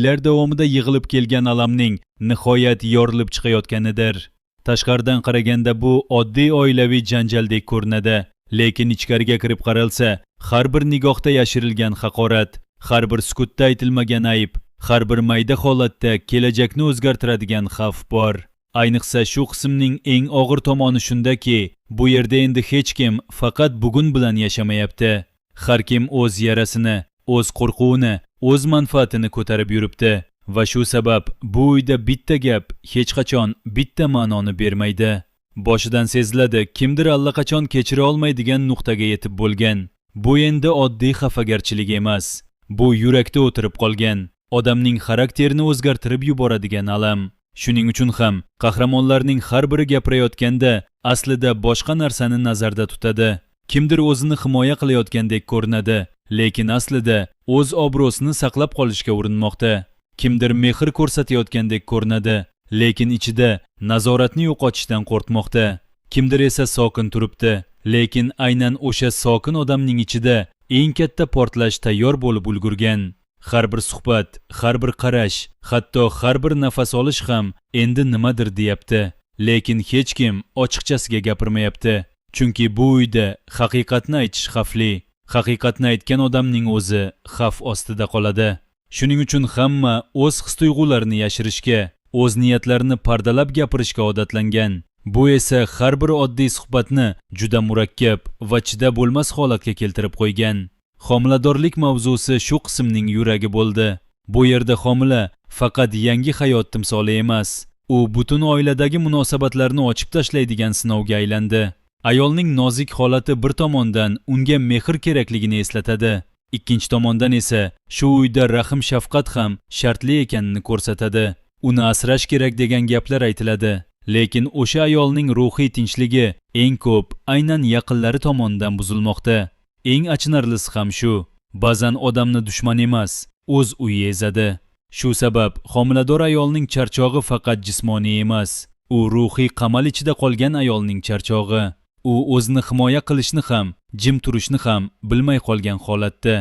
yillar davomida yig'ilib kelgan alamning nihoyat yorilib chiqayotganidir. Tashqaridan qaraganda bu oddiy oilaviy janjaldek ko'rinadi, lekin ichkariga kirib qaralsa, har bir nigohda yashirilgan haqorat, har bir sukutda aytilmagan ayb, har bir mayda holatda kelajakni o'zgartiradigan xavf bor. Ayniqsa shu qismning eng og'ir tomoni shundaki, bu yerda endi hech kim faqat bugun bilan yashamayapti. Har kim o'z yarasini, o'z qo'rquvini, o'z manfaatini ko'tarib yuribdi va shu sabab bu uyda bitta gap hech qachon bitta ma'noni bermaydi. Boshidan seziladi, kimdir allaqachon kechira olmaydigan nuqtaga yetib bo'lgan. Bu endi oddiy xafagarchilik emas. Bu yurakda o'tirib qolgan, odamning xarakterini o'zgartirib yuboradigan alam. Shuning uchun ham qahramonlarning har biri gapirayotganda aslida boshqa narsani nazarda tutadi. Kimdir o'zini himoya qilayotgandek ko'rinadi, lekin aslida o'z obro'sini saqlab qolishga urinmoqda. Kimdir mehr ko'rsatayotgandek ko'rinadi, lekin ichida nazoratni yo'qotishdan qo'rqmoqda. Kimdir esa sokin turibdi, lekin aynan o'sha sokin odamning ichida eng katta portlash tayyor bo'lib ulgurgan. Har bir suhbat, har bir qarash, hatto har bir nafas olish ham endi nimadir deyapti, lekin hech kim ochiqchasiga gapirmayapti. Chunki bu uyda haqiqatni aytish xavfli. Haqiqatni aytgan odamning o'zi xavf ostida qoladi. Shuning uchun hamma o'z his-tuyg'ularini yashirishga, o'z niyatlarini pardalab gapirishga odatlangan. Bu esa har bir oddiy suhbatni juda murakkab va chidab bo'lmas holatga keltirib qo'ygan. Homiladorlik mavzusi shu qismning yuragi bo'ldi. Bu yerda homila faqat yangi hayot timsoli emas, u butun oiladagi munosabatlarni ochib tashlaydigan sinovga aylandi. Ayolning nozik holati bir tomondan unga mehr kerakligini eslatadi, ikkinchi tomondan esa shu uyda rahm shafqat ham shartli ekanini ko'rsatadi. Uni asrash kerak degan gaplar aytiladi, lekin o'sha ayolning ruhiy tinchligi eng ko'p aynan yaqinlari tomonidan buzilmoqda. Eng achinarlisi ham shu, ba'zan odamni dushman emas, o'z uyi ezadi. Shu sabab homilador ayolning charchog'i faqat jismoniy emas, u ruhiy qamal ichida qolgan ayolning charchog'i. U o'zini himoya qilishni ham, jim turishni ham bilmay qolgan holatda.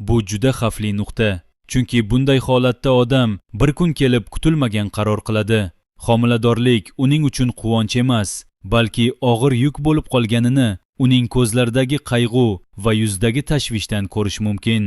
Bu juda xavfli nuqta. Chunki bunday holatda odam bir kun kelib kutilmagan qaror qiladi. Homiladorlik uning uchun quvonch emas, balki og'ir yuk bo'lib qolganini uning ko'zlaridagi qayg'u va yuzidagi tashvishdan ko'rish mumkin.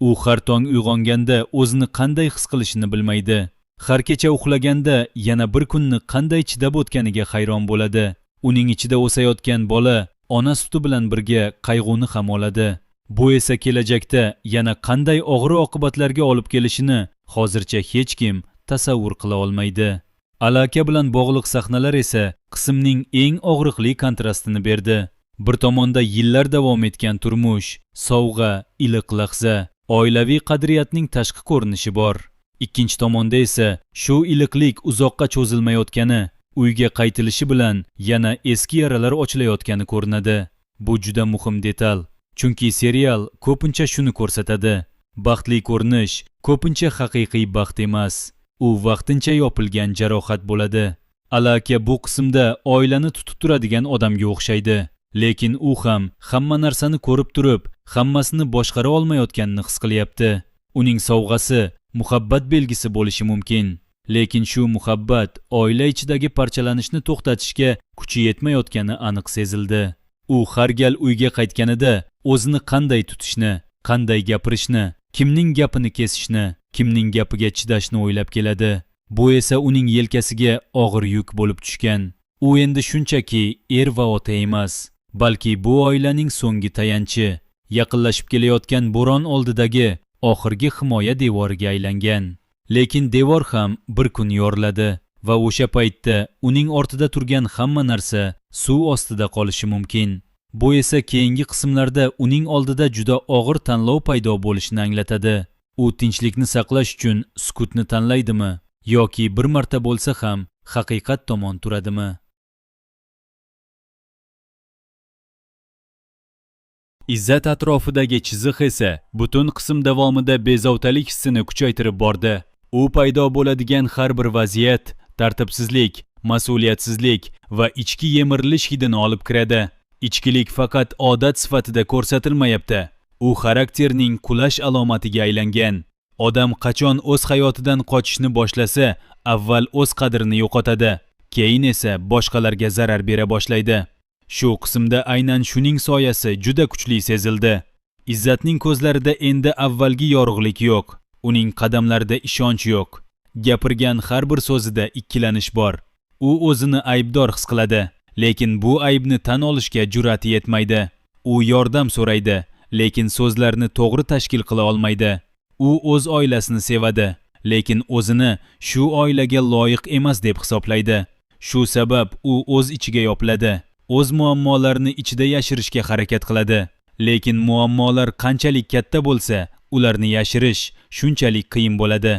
U har tong uyg'onganda o'zini qanday his qilishini bilmaydi. Har kecha uxlaganda yana bir kunni qanday chidab o'tganiga hayron bo'ladi. Uning ichida o'sayotgan bola ona suti bilan birga qayg'uni ham oladi. Bu esa kelajakda yana qanday og'ir oqibatlarga olib kelishini hozircha hech kim tasavvur qila olmaydi. Alaka bilan bog'liq sahnalar esa qismning eng og'riqli kontrastini berdi. Bir tomonda yillar davom etgan turmush, sovg'a, iliq lahza, oilaviy qadriyatning tashqi ko'rinishi bor. Ikkinchi tomonda esa shu iliqlik uzoqqa cho'zilmayotgani, uyga qaytilishi bilan yana eski yaralar ochilayotgani ko'rinadi. Bu juda muhim detal. Chunki serial ko'pincha shuni ko'rsatadi. Baxtli ko'rinish ko'pincha haqiqiy baxt emas. U vaqtincha yopilgan jarohat bo'ladi. Alaka bu qismda oilani tutib turadigan odamga o'xshaydi. Lekin u ham hamma narsani ko'rib turib, hammasini boshqara olmayotganini his qilyapti. Uning sovg'asi muhabbat belgisi bo'lishi mumkin. Lekin shu muhabbat oila ichidagi parchalanishni to'xtatishga kuchi yetmayotgani aniq sezildi. U har gal uyga qaytganida o'zini qanday tutishni, qanday gapirishni, kimning gapini kesishni, kimning gapiga chidashni o'ylab keladi. Bu esa uning yelkasiga og'ir yuk bo'lib tushgan. U endi shunchaki er va ota emas, balki bu oilaning so'nggi tayanchi, yaqinlashib kelayotgan bo'ron oldidagi oxirgi himoya devoriga aylangan. Lekin devor ham bir kun yoriladi va o'sha paytda uning ortida turgan hamma narsa suv ostida qolishi mumkin. Bu esa keyingi qismlarda uning oldida juda og'ir tanlov paydo bo'lishini anglatadi. U tinchlikni saqlash uchun sukutni tanlaydimi yoki bir marta bo'lsa ham haqiqat tomon turadimi? Izzat atrofidagi chiziq esa butun qism davomida bezovtalik hissini kuchaytirib bordi. U paydo bo'ladigan har bir vaziyat tartibsizlik, mas'uliyatsizlik va ichki yemirilish hidini olib kiradi. Ichkilik faqat odat sifatida ko'rsatilmayapti. U xarakterning qulash alomatiga aylangan. Odam qachon o'z hayotidan qochishni boshlasa, avval o'z qadrini yo'qotadi, keyin esa boshqalarga zarar bera boshlaydi. Shu qismda aynan shuning soyasi juda kuchli sezildi. Izzatning ko'zlarida endi avvalgi yorug'lik yo'q. Uning qadamlarida ishonch yo'q. Gapirgan har bir so'zida ikkilanish bor. U o'zini aybdor his qiladi, lekin bu aybni tan olishga jur'ati yetmaydi. U yordam so'raydi, lekin so'zlarni to'g'ri tashkil qila olmaydi. U o'z oilasini sevadi, lekin o'zini shu oilaga loyiq emas deb hisoblaydi. Shu sabab u o'z ichiga yopiladi. O'z muammolarini ichida yashirishga harakat qiladi. Lekin muammolar qanchalik katta bo'lsa, ularni yashirish shunchalik qiyin bo'ladi.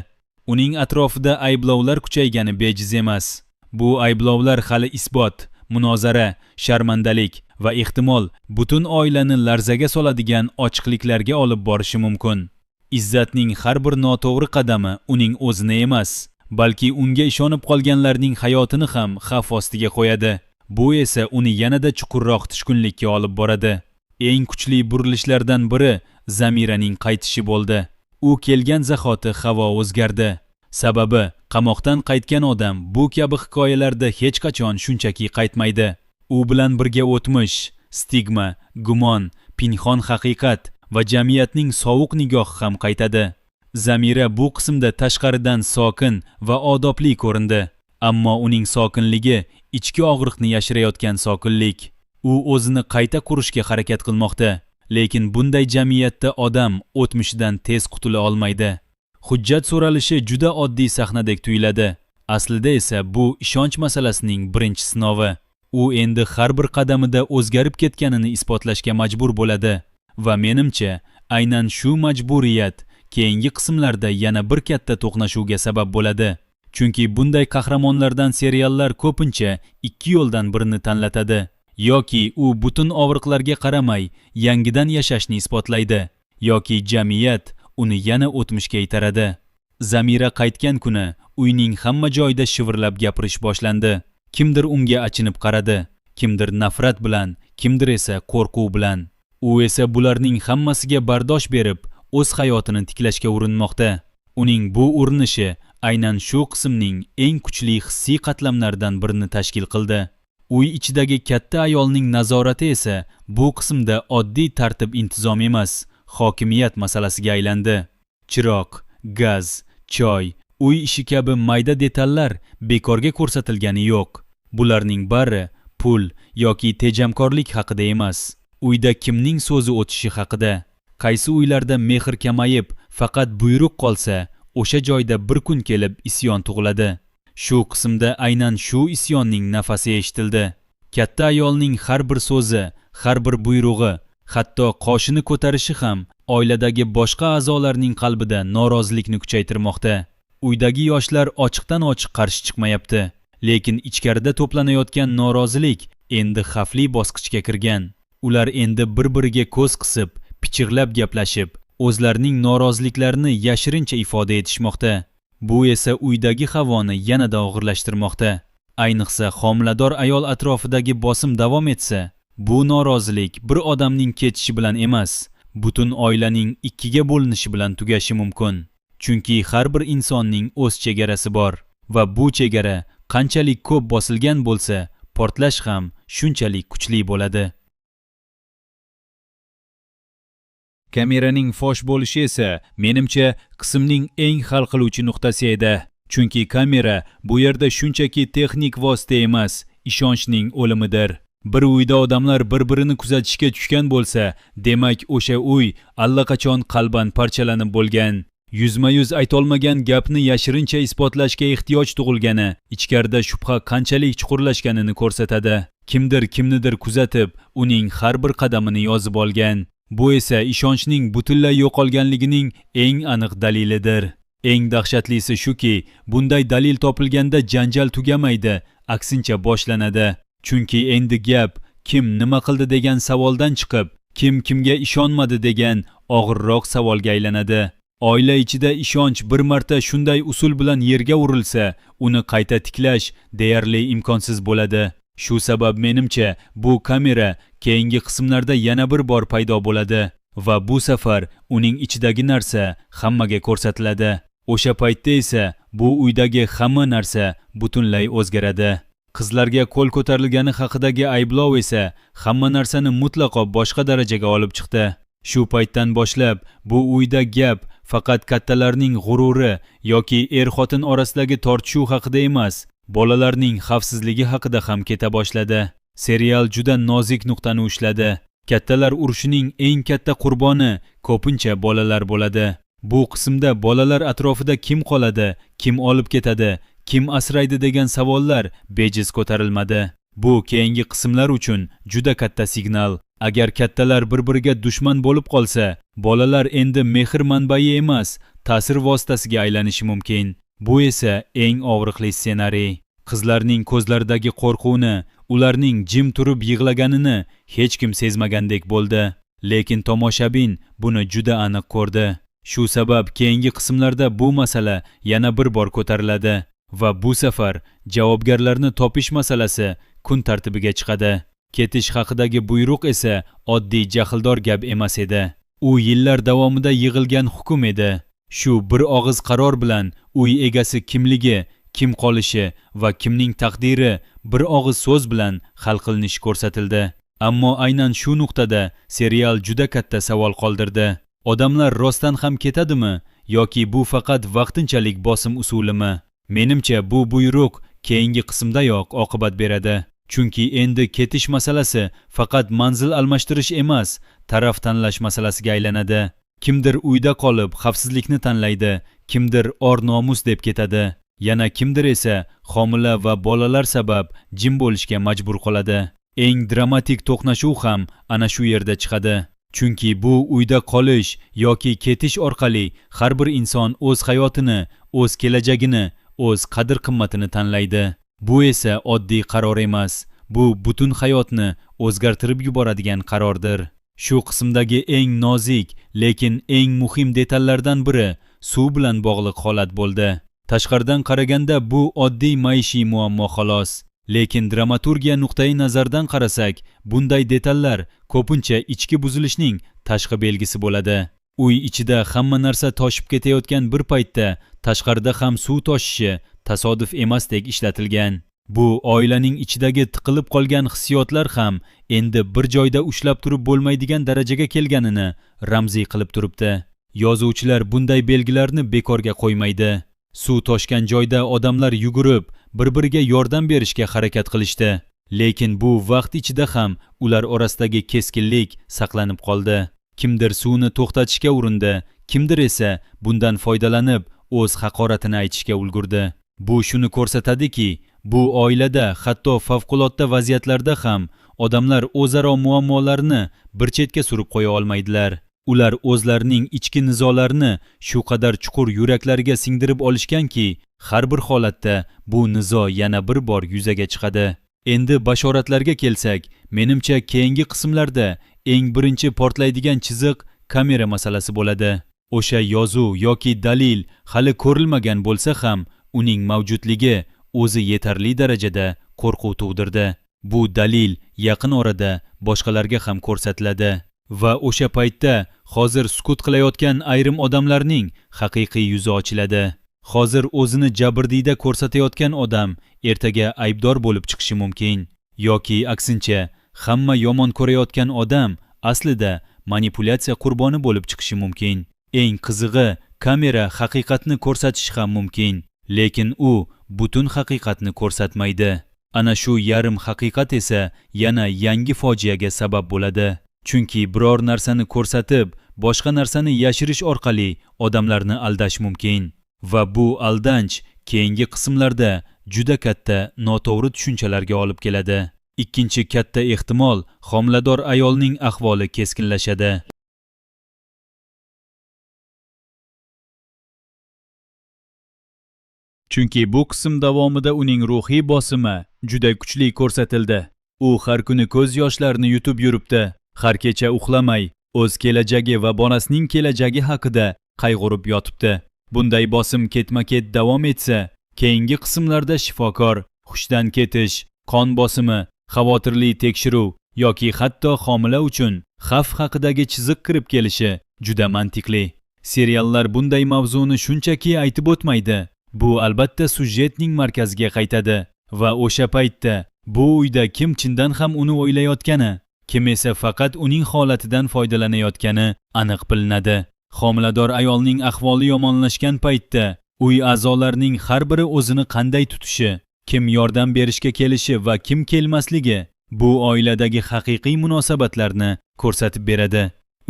Uning atrofida ayblovlar kuchaygani bejiz emas. Bu ayblovlar hali isbot, munozara, sharmandalik va ehtimol butun oilani larzaga soladigan ochiqliklarga olib borishi mumkin. Izzatning har bir noto'g'ri qadami uning o'zini emas, balki unga ishonib qolganlarning hayotini ham xavf ostiga qo'yadi. Bu esa uni yanada chuqurroq tushkunlikka olib boradi. Eng kuchli burilishlardan biri Zamiraning qaytishi bo'ldi. U kelgan zahoti havo o'zgardi. Sababi, qamoqdan qaytgan odam bu kabi hikoyalarda hech qachon shunchaki qaytmaydi. U bilan birga o'tmish, stigma, gumon, pinhon haqiqat va jamiyatning sovuq nigohi ham qaytadi. Zamira bu qismda tashqaridan sokin va odobli ko'rindi, ammo uning sokinligi ichki og'riqni yashirayotgan sokinlik. U o'zini qayta qurishga harakat qilmoqda, lekin bunday jamiyatda odam o'tmishidan tez qutula olmaydi. Hujjat so'ralishi juda oddiy sahnadek tuyuladi. Aslida esa bu ishonch masalasining birinchi sinovi. U endi har bir qadamida o'zgarib ketganini isbotlashga majbur bo'ladi va menimcha, aynan shu majburiyat keyingi qismlarda yana bir katta to'qnashuvga sabab bo'ladi. Chunki bunday qahramonlardan seriallar ko'pincha ikki yo'ldan birini tanlatadi. Yoki u butun og'riqlarga qaramay yangidan yashashni isbotlaydi, yoki jamiyat uni yana o'tmishga itaradi. Zamira qaytgan kuni uyning hamma joyida shivirlab gapirish boshlandi. Kimdir unga achinib qaradi, kimdir nafrat bilan, kimdir esa qo'rquv bilan. U esa bularning hammasiga bardosh berib, o'z hayotini tiklashga urinmoqda. Uning bu urinishi aynan shu qismning eng kuchli hissiy qatlamlaridan birini tashkil qildi. Uy ichidagi katta ayolning nazorati esa bu qismda oddiy tartib intizom emas, hokimiyat masalasiga aylandi. Chiroq, gaz, choy, uy ishi kabi mayda detallar bekorga ko'rsatilgani yo'q. Bularning bari pul yoki tejamkorlik haqida emas. Uyda kimning so'zi o'tishi haqida. Qaysi uylarda mehr kamayib, faqat buyruq qolsa, o'sha joyda bir kun kelib isyon tug'iladi. Shu qismda aynan shu isyonning nafasi eshitildi. Katta ayolning har bir so'zi, har bir buyrug'i, hatto qoshini ko'tarishi ham oiladagi boshqa a'zolarning qalbida norozilikni kuchaytirmoqda. Uydagi yoshlar ochiqdan ochiq qarshi chiqmayapti, lekin ichkarida to'planayotgan norozilik endi xavfli bosqichga kirgan. Ular endi bir-biriga ko'z qisib, pichirlab gaplashib, o'zlarining noroziliklarini yashirincha ifoda etishmoqda. Bu esa uydagi havoni yanada og'irlashtirmoqda. Ayniqsa homilador ayol atrofidagi bosim davom etsa, bu norozilik bir odamning ketishi bilan emas, butun oilaning ikkiga bo'linishi bilan tugashi mumkin. Chunki har bir insonning o'z chegarasi bor va bu chegara qanchalik ko'p bosilgan bo'lsa, portlash ham shunchalik kuchli bo'ladi. Kameraning fosh bo'lishi esa menimcha qismning eng hal qiluvchi nuqtasi edi. Chunki kamera bu yerda shunchaki texnik vosita emas, ishonchning o'limidir. Bir uyda odamlar bir-birini kuzatishga tushgan bo'lsa, demak o'sha uy allaqachon qalban parchalanib bo'lgan. Yuzma-yuz aytolmagan gapni yashirincha isbotlashga ehtiyoj tug'ilgani, ichkarida shubha qanchalik chuqurlashganini ko'rsatadi. Kimdir kimnidir kuzatib, uning har bir qadamini yozib olgan. Bu esa ishonchning butunlay yo'qolganligining eng aniq dalilidir. Eng dahshatlisi shuki, bunday dalil topilganda janjal tugamaydi, aksincha boshlanadi. Chunki endi gap kim nima qildi degan savoldan chiqib, kim kimga ishonmadi degan og'irroq savolga aylanadi. Oila ichida ishonch bir marta shunday usul bilan yerga urilsa, uni qayta tiklash deyarli imkonsiz bo'ladi. Shu sabab menimcha bu kamera keyingi qismlarda yana bir bor paydo bo'ladi. va bu safar uning ichidagi narsa hammaga ko'rsatiladi. O'sha paytda esa bu uydagi hamma narsa butunlay o'zgaradi. Qizlarga qo'l ko'tarilgani haqidagi ayblov esa hamma narsani mutlaqo boshqa darajaga olib chiqdi. Shu paytdan boshlab bu uyda gap faqat kattalarning g'ururi yoki er-xotin orasidagi tortishuv haqida emas, bolalarning xavfsizligi haqida ham keta boshladi. Serial juda nozik nuqtani ushladi. Kattalar urushining eng katta qurboni ko'pincha bolalar bo'ladi. Bu qismda bolalar atrofida kim qoladi, kim olib ketadi, kim asraydi degan savollar bejiz ko'tarilmadi. Bu keyingi qismlar uchun juda katta signal. Agar kattalar bir-biriga dushman bo'lib qolsa, bolalar endi mehr manbai emas, ta'sir vositasiga aylanishi mumkin. Bu esa eng og'riqli ssenariy. Qizlarning ko'zlaridagi qo'rquvni, ularning jim turib yig'laganini hech kim sezmagandek bo'ldi. Lekin tomoshabin buni juda aniq ko'rdi. Shu sabab keyingi qismlarda bu masala yana bir bor ko'tariladi va bu safar javobgarlarni topish masalasi kun tartibiga chiqadi. Ketish haqidagi buyruq esa oddiy jahldor gap emas edi. U yillar davomida yig'ilgan hukm edi. Shu bir og'iz qaror bilan uy egasi kimligi, kim qolishi va kimning taqdiri bir og'iz so'z bilan hal qilinishi ko'rsatildi. Ammo aynan shu nuqtada serial juda katta savol qoldirdi. Odamlar rostdan ham ketadimi yoki bu faqat vaqtinchalik bosim usulimi? Menimcha bu buyruq keyingi qismdayoq oqibat beradi. Chunki endi ketish masalasi faqat manzil almashtirish emas, taraf tanlash masalasiga aylanadi. Kimdir uyda qolib xavfsizlikni tanlaydi, kimdir or-nomus deb ketadi. Yana kimdir esa homila va bolalar sabab jim bo'lishga majbur qoladi. Eng dramatik to'qnashuv ham ana shu yerda chiqadi. Chunki bu uyda qolish yoki ketish orqali har bir inson o'z hayotini, o'z kelajagini, o'z qadr-qimmatini tanlaydi. Bu esa oddiy qaror emas. Bu butun hayotni o'zgartirib yuboradigan qarordir. Shu qismdagi eng nozik, lekin eng muhim detallardan biri suv bilan bog'liq holat bo'ldi. Tashqaridan qaraganda bu oddiy maishiy muammo xolos. Lekin dramaturgiya nuqtai nazardan qarasak, bunday detallar ko'pincha ichki buzilishning tashqi belgisi bo'ladi. Uy ichida hamma narsa toshib ketayotgan bir paytda tashqarida ham suv toshishi tasodif emasdek ishlatilgan. Bu oilaning ichidagi tiqilib qolgan hissiyotlar ham endi bir joyda ushlab turib bo'lmaydigan darajaga kelganini ramziy qilib turibdi. Yozuvchilar bunday belgilarni bekorga qo'ymaydi. Suv toshgan joyda odamlar yugurib, bir-biriga yordam berishga harakat qilishdi. Lekin bu vaqt ichida ham ular orasidagi keskinlik saqlanib qoldi. Kimdir suvni to'xtatishga urindi, kimdir esa bundan foydalanib o'z haqoratini aytishga ulgurdi. Bu shuni ko'rsatadiki, bu oilada hatto favqulodda vaziyatlarda ham odamlar o'zaro muammolarini bir chetga surib qo'ya olmaydilar. Ular o'zlarining ichki nizolarini shu qadar chuqur yuraklariga singdirib olishganki, har bir holatda bu nizo yana bir bor yuzaga chiqadi. Endi bashoratlarga kelsak, menimcha keyingi qismlarda eng birinchi portlaydigan chiziq kamera masalasi bo'ladi. O'sha yozuv yoki dalil hali ko'rilmagan bo'lsa ham, uning mavjudligi o'zi yetarli darajada qo'rquv tug'dirdi. Bu dalil yaqin orada boshqalarga ham ko'rsatiladi va o'sha paytda hozir sukut qilayotgan ayrim odamlarning haqiqiy yuzi ochiladi. Hozir o'zini jabrdiyda ko'rsatayotgan odam ertaga aybdor bo'lib chiqishi mumkin. Yoki aksincha, hamma yomon ko'rayotgan odam aslida manipulyatsiya qurboni bo'lib chiqishi mumkin. Eng qizig'i, kamera haqiqatni ko'rsatishi ham mumkin. Lekin u butun haqiqatni ko'rsatmaydi. Ana shu yarim haqiqat esa yana yangi fojiaga sabab bo'ladi. Chunki biror narsani ko'rsatib, boshqa narsani yashirish orqali odamlarni aldash mumkin. Va bu aldanch keyingi qismlarda juda katta noto'g'ri tushunchalarga olib keladi. Ikkinchi katta ehtimol, homilador ayolning ahvoli keskinlashadi. Chunki bu qism davomida uning ruhiy bosimi juda kuchli ko'rsatildi. U har kuni ko'z yoshlarini yutib yuribdi. Har kecha uxlamay, o'z kelajagi va bolasining kelajagi haqida qayg'urib yotibdi. Bunday bosim ketma-ket davom etsa, keyingi qismlarda shifokor, hushdan ketish, qon bosimi, xavotirli tekshiruv yoki hatto homila uchun xavf haqidagi chiziq kirib kelishi juda mantiqli. Seriallar bunday mavzuni shunchaki aytib o'tmaydi. Bu albatta sujetning markaziga qaytadi va o'sha paytda bu uyda kim chindan ham uni o'ylayotgani, kim esa faqat uning holatidan foydalanayotgani aniq bilinadi. Homilador ayolning ahvoli yomonlashgan paytda uy a'zolarining har biri o'zini qanday tutishi, kim yordam berishga kelishi va kim kelmasligi bu oiladagi haqiqiy munosabatlarni ko'rsatib beradi.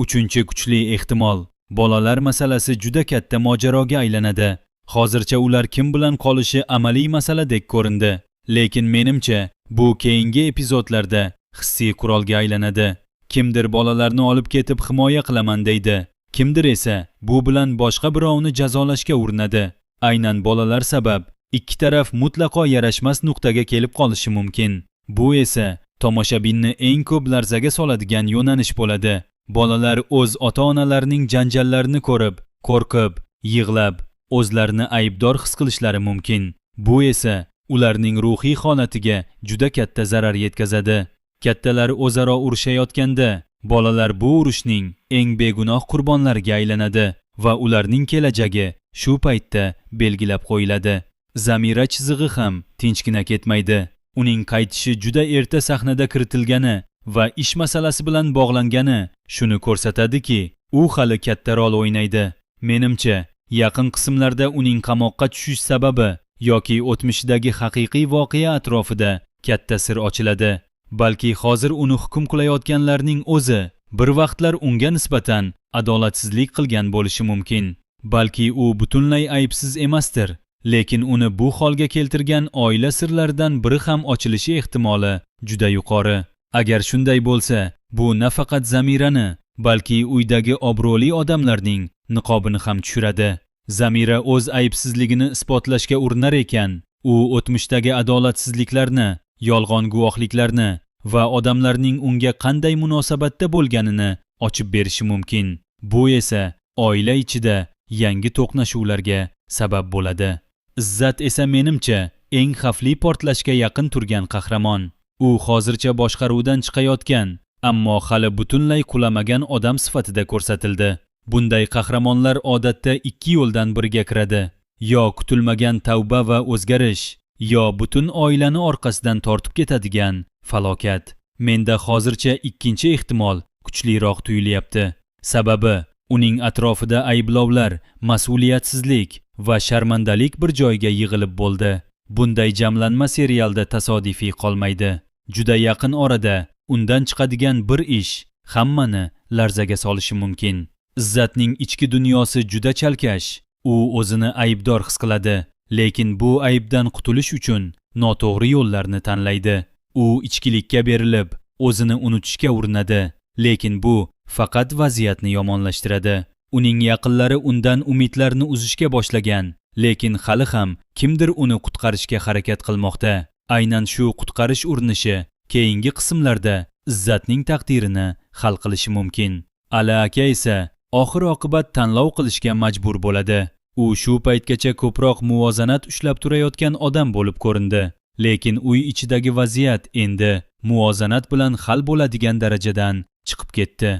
Uchinchi kuchli ehtimol, bolalar masalasi juda katta mojaroga aylanadi. Hozircha ular kim bilan qolishi amaliy masaladek ko'rindi, lekin menimcha bu keyingi epizodlarda hissiy qurolga aylanadi. Kimdir bolalarni olib ketib himoya qilaman deydi, kimdir esa bu bilan boshqa birovni jazolashga urinadi. Aynan bolalar sabab ikki taraf mutlaqo yarashmas nuqtaga kelib qolishi mumkin. Bu esa tomoshabinni eng ko'p larzaga soladigan yo'nalish bo'ladi. Bolalar o'z ota-onalarining janjallarini ko'rib, qo'rqib, yig'lab, o'zlarini aybdor his qilishlari mumkin. Bu esa ularning ruhiy holatiga juda katta zarar yetkazadi. Kattalar o'zaro urushayotganda, bolalar bu urushning eng begunoh qurbonlariga aylanadi va ularning kelajagi shu paytda belgilab qo'yiladi. Zamira chizig'i ham tinchgina ketmaydi. Uning qaytishi juda erta sahnada kiritilgani va ish masalasi bilan bog'langani shuni ko'rsatadiki, u hali katta rol o'ynaydi. Menimcha, yaqin qismlarda uning qamoqqa tushish sababi yoki o'tmishidagi haqiqiy voqea atrofida katta sir ochiladi. Balki hozir uni hukm qilayotganlarning o'zi bir vaqtlar unga nisbatan adolatsizlik qilgan bo'lishi mumkin. Balki u butunlay aybsiz emasdir, lekin uni bu holga keltirgan oila sirlaridan biri ham ochilishi ehtimoli juda yuqori. Agar shunday bo'lsa, bu nafaqat Zamirani, balki uydagi obro'li odamlarning niqobini ham tushiradi. Zamira o'z aybsizligini isbotlashga urinar ekan, u o'tmishdagi adolatsizliklarni, yolg'on guvohliklarni va odamlarning unga qanday munosabatda bo'lganini ochib berishi mumkin. Bu esa oila ichida yangi to'qnashuvlarga sabab bo'ladi. Izzat esa menimcha eng xavfli portlashga yaqin turgan qahramon. U hozircha boshqaruvdan chiqayotgan, ammo hali butunlay qulamagan odam sifatida ko'rsatildi. Bunday qahramonlar odatda ikki yo'ldan biriga kiradi. Yo kutilmagan tavba va o'zgarish, yo butun oilani orqasidan tortib ketadigan falokat. Menda hozircha ikkinchi ehtimol kuchliroq tuyulyapti. Sababi uning atrofida ayblovlar, mas'uliyatsizlik va sharmandalik bir joyga yig'ilib bo'ldi. Bunday jamlanma serialda tasodifiy qolmaydi. Juda yaqin orada undan chiqadigan bir ish hammani larzaga solishi mumkin. Izzatning ichki dunyosi juda chalkash. U o'zini aybdor his qiladi, lekin bu aybdan qutulish uchun noto'g'ri yo'llarni tanlaydi. U ichkilikka berilib, o'zini unutishga urinadi, lekin bu faqat vaziyatni yomonlashtiradi. Uning yaqinlari undan umidlarni uzishga boshlagan, lekin hali ham kimdir uni qutqarishga harakat qilmoqda. Aynan shu qutqarish urinishi keyingi qismlarda Izzatning taqdirini hal qilishi mumkin. Ali aka esa oxir-oqibat tanlov qilishga majbur bo'ladi. U shu paytgacha ko'proq muvozanat ushlab turayotgan odam bo'lib ko'rindi, lekin uy ichidagi vaziyat endi muvozanat bilan hal bo'ladigan darajadan chiqib ketdi.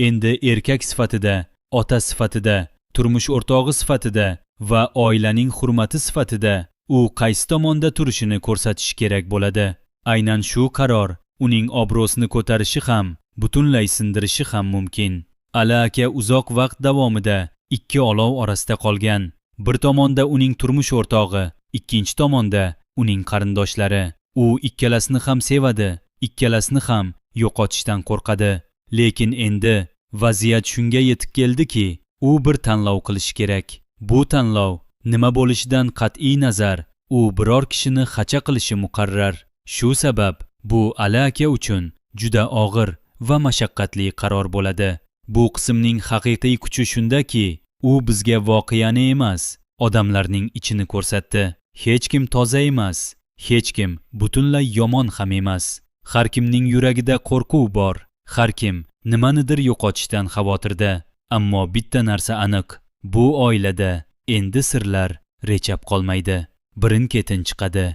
Endi erkak sifatida, ota sifatida, turmush o'rtog'i sifatida va oilaning hurmati sifatida u qaysi tomonda turishini ko'rsatish kerak bo'ladi. Aynan shu qaror uning obro'sini ko'tarishi ham, butunlay sindirishi ham mumkin. Ali aka uzoq vaqt davomida ikki olov orasida qolgan. Bir tomonda uning turmush o'rtog'i, ikkinchi tomonda uning qarindoshlari. U ikkalasini ham sevadi, ikkalasini ham yo'qotishdan qo'rqadi. Lekin endi vaziyat shunga yetib keldiki, u bir tanlov qilish kerak. Bu tanlov nima bo'lishidan qat'iy nazar, u biror kishini xacha qilishi muqarrar. Shu sabab bu Ali aka uchun juda og'ir va mashaqqatli qaror bo'ladi. Bu qismning haqiqiy kuchi shundaki, u bizga voqeani emas, odamlarning ichini ko'rsatdi. Hech kim toza emas, hech kim butunlay yomon ham emas. Har kimning yuragida qo'rquv bor, har kim nimanidir yo'qotishdan xavotirda. Ammo bitta narsa aniq, bu oilada endi sirlar rechab qolmaydi. Birin-ketin chiqadi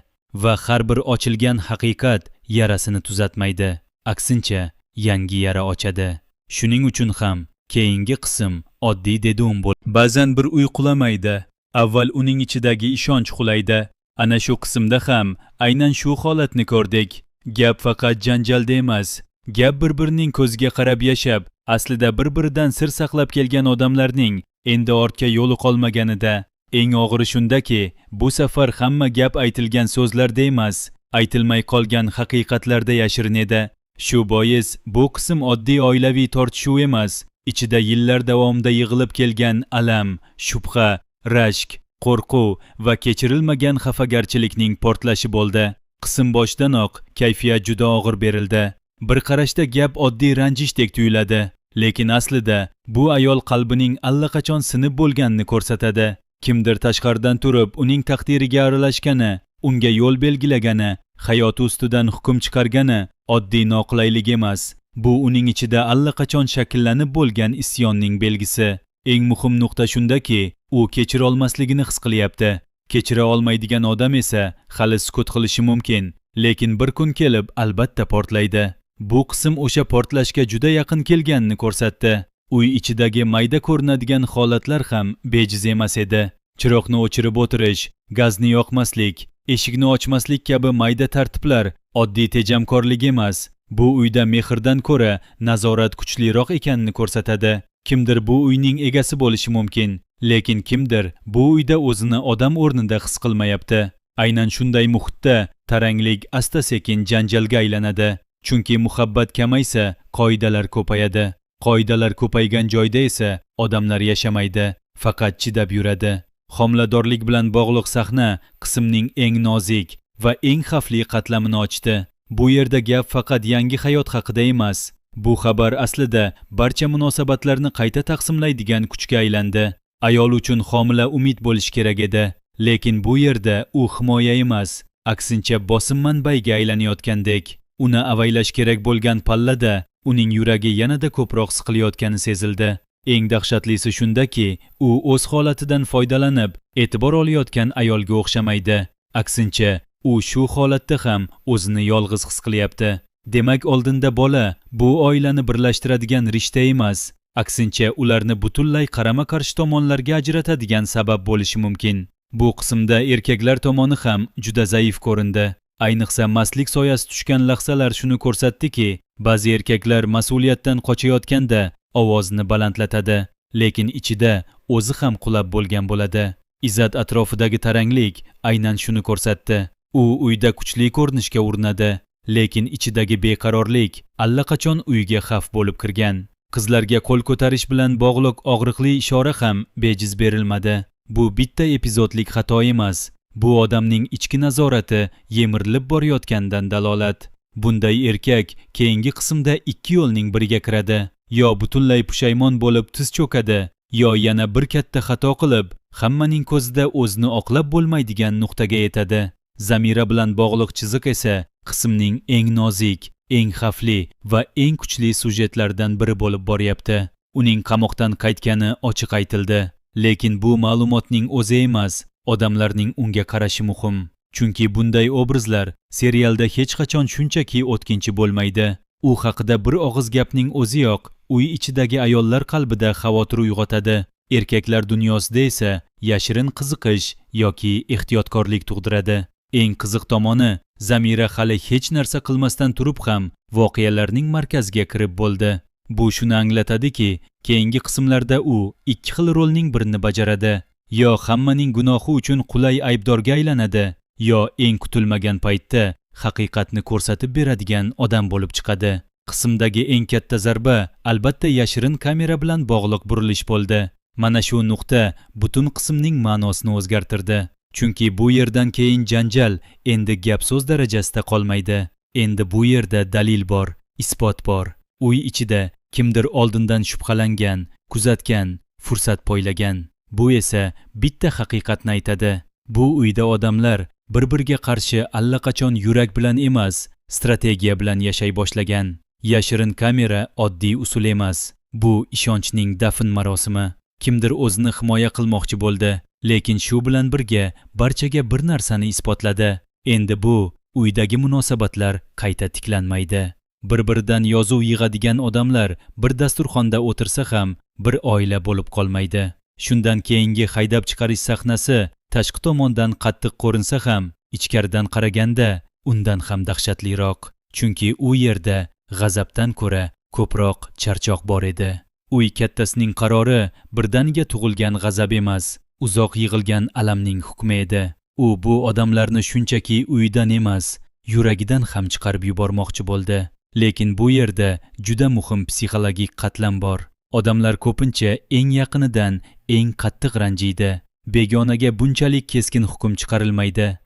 va har bir ochilgan haqiqat yarasini tuzatmaydi. Aksincha, yangi yara ochadi. Shuning uchun ham keyingi qism oddiy dedum bo'l. Ba'zan bir uy qulamaydi. Avval uning ichidagi ishonch qulaydi. Ana shu qismda ham aynan shu holatni ko'rdik. Gap faqat janjalda emas. Gap bir-birining ko'ziga qarab yashab, aslida bir-biridan sir saqlab kelgan odamlarning endi ortga yo'li qolmaganida. Eng og'iri shundaki, bu safar hamma gap aytilgan so'zlarda emas, aytilmay qolgan haqiqatlarda yashirin edi. Shu bois bu qism oddiy oilaviy tortishuv emas, ichida yillar davomida yig'ilib kelgan alam, shubha, rashk, qo'rquv va kechirilmagan xafagarchilikning portlashi bo'ldi. Qism boshdanoq kayfiyat juda og'ir berildi. Bir qarashda gap oddiy ranjishdek tuyuladi, lekin aslida bu ayol qalbining allaqachon sinib bo'lganini ko'rsatadi. Kimdir tashqaridan turib uning taqdiriga aralashgani, unga yo'l belgilagani, hayoti ustidan hukm chiqargani oddiy noqulaylik emas. Bu uning ichida allaqachon shakllanib bo'lgan isyonning belgisi. Eng muhim nuqta shundaki, u kechira olmasligini his qilyapti. Kechira olmaydigan odam esa hali sukut qilishi mumkin, lekin bir kun kelib albatta portlaydi. Bu qism o'sha portlashga juda yaqin kelganini ko'rsatdi. Uy ichidagi mayda ko'rinadigan holatlar ham bejiz emas edi. Chiroqni o'chirib o'tirish, gazni yoqmaslik, eshikni ochmaslik kabi mayda tartiblar oddiy tejamkorlik emas. Bu uyda mehrdan ko'ra nazorat kuchliroq ekanini ko'rsatadi. Kimdir bu uyning egasi bo'lishi mumkin, lekin kimdir bu uyda o'zini odam o'rnida his qilmayapti. Aynan shunday muhitda taranglik asta-sekin janjalga aylanadi. Chunki muhabbat kamaysa, qoidalar ko'payadi. Qoidalar ko'paygan joyda esa odamlar yashamaydi, faqat chidab yuradi. Homiladorlik bilan bog'liq sahna qismning eng nozik va eng xavfli qatlamini ochdi. Bu yerda gap faqat yangi hayot haqida emas. Bu xabar aslida barcha munosabatlarni qayta taqsimlaydigan kuchga aylandi. Ayol uchun homila umid bo'lish kerak edi, lekin bu yerda u himoya emas, aksincha bosim manbaiga aylanayotgandek. Uni avaylash kerak bo'lgan pallada uning yuragi yanada ko'proq siqilayotgani sezildi. Eng dahshatlisi shundaki, u o'z holatidan foydalanib, e'tibor olayotgan ayolga o'xshamaydi. Aksincha, u shu holatda ham o'zini yolg'iz his qilyapti. Demak, oldinda bola bu oilani birlashtiradigan rishta emas, aksincha ularni butunlay qarama-qarshi tomonlarga ajratadigan sabab bo'lishi mumkin. Bu qismda erkaklar tomoni ham juda zaif ko'rindi. Ayniqsa mastlik soyasi tushgan lahzalar shuni ko'rsatdiki, ba'zi erkaklar mas'uliyatdan qochayotganda ovozni balandlatadi, lekin ichida o'zi ham qulab bo'lgan bo'ladi. Izzat atrofidagi taranglik aynan shuni ko'rsatdi. U uyda kuchli ko'rinishga urinadi, lekin ichidagi beqarorlik allaqachon uyga xavf bo'lib kirgan. Qizlarga qo'l ko'tarish bilan bog'liq og'riqli ishora ham bejiz berilmadi. Bu bitta epizodlik xato emas. Bu odamning ichki nazorati yemirilib borayotgandan dalolat. Bunday erkak keyingi qismda ikki yo'lning biriga kiradi. Yo butunlay pushaymon bo'lib tiz cho'kadi, yo yana bir katta xato qilib, hammaning ko'zida o'zini oqlab bo'lmaydigan nuqtaga yetadi. Zamira bilan bog'liq chiziq esa qismning eng nozik, eng xavfli va eng kuchli sujetlaridan biri bo'lib boryapti. Uning qamoqdan qaytgani ochiq aytildi, lekin bu ma'lumotning o'zi emas, odamlarning unga qarashi muhim. Chunki bunday obrazlar serialda hech qachon shunchaki o'tkinchi bo'lmaydi. U haqida bir og'iz gapning o'ziyoq uy ichidagi ayollar qalbida xavotir uyg'otadi. Erkaklar dunyosida esa yashirin qiziqish yoki ehtiyotkorlik tug'diradi. Eng qiziq tomoni, Zamira hali hech narsa qilmasdan turib ham voqealarning markaziga kirib bo'ldi. Bu shuni anglatadiki, keyingi qismlarda u ikki xil rolning birini bajaradi. Yo hammaning gunohi uchun qulay aybdorga aylanadi, yo eng kutilmagan paytda haqiqatni ko'rsatib beradigan odam bo'lib chiqadi. Qismdagi eng katta zarba albatta yashirin kamera bilan bog'liq burilish bo'ldi. Mana shu nuqta butun qismning ma'nosini o'zgartirdi. Chunki bu yerdan keyin janjal endi gap so'z darajasida qolmaydi. Endi bu yerda dalil bor, isbot bor. Uy ichida kimdir oldindan shubhalangan, kuzatgan, fursat poylagan. Bu esa bitta haqiqatni aytadi. Bu uyda odamlar bir-biriga qarshi allaqachon yurak bilan emas, strategiya bilan yashay boshlagan. Yashirin kamera oddiy usul emas. Bu ishonchning dafn marosimi. Kimdir o'zini himoya qilmoqchi bo'ldi, lekin shu bilan birga barchaga bir narsani isbotladi. Endi bu uydagi munosabatlar qayta tiklanmaydi. Bir-biridan yozuv yig'adigan odamlar bir dasturxonda o'tirsa ham bir oila bo'lib qolmaydi. Shundan keyingi haydab chiqarish sahnasi tashqi tomondan qattiq ko'rinsa ham, ichkaridan qaraganda undan ham dahshatliroq. Chunki u yerda g'azabdan ko'ra ko'proq charchoq bor edi. Uy kattasining qarori birdaniga tug'ilgan g'azab emas, uzoq yig'ilgan alamning hukmi edi. U bu odamlarni shunchaki uydan emas, yuragidan ham chiqarib yubormoqchi bo'ldi. Lekin bu yerda juda muhim psixologik qatlam bor. Odamlar ko'pincha eng yaqinidan eng qattiq ranjiydi. Begonaga bunchalik keskin hukm chiqarilmaydi.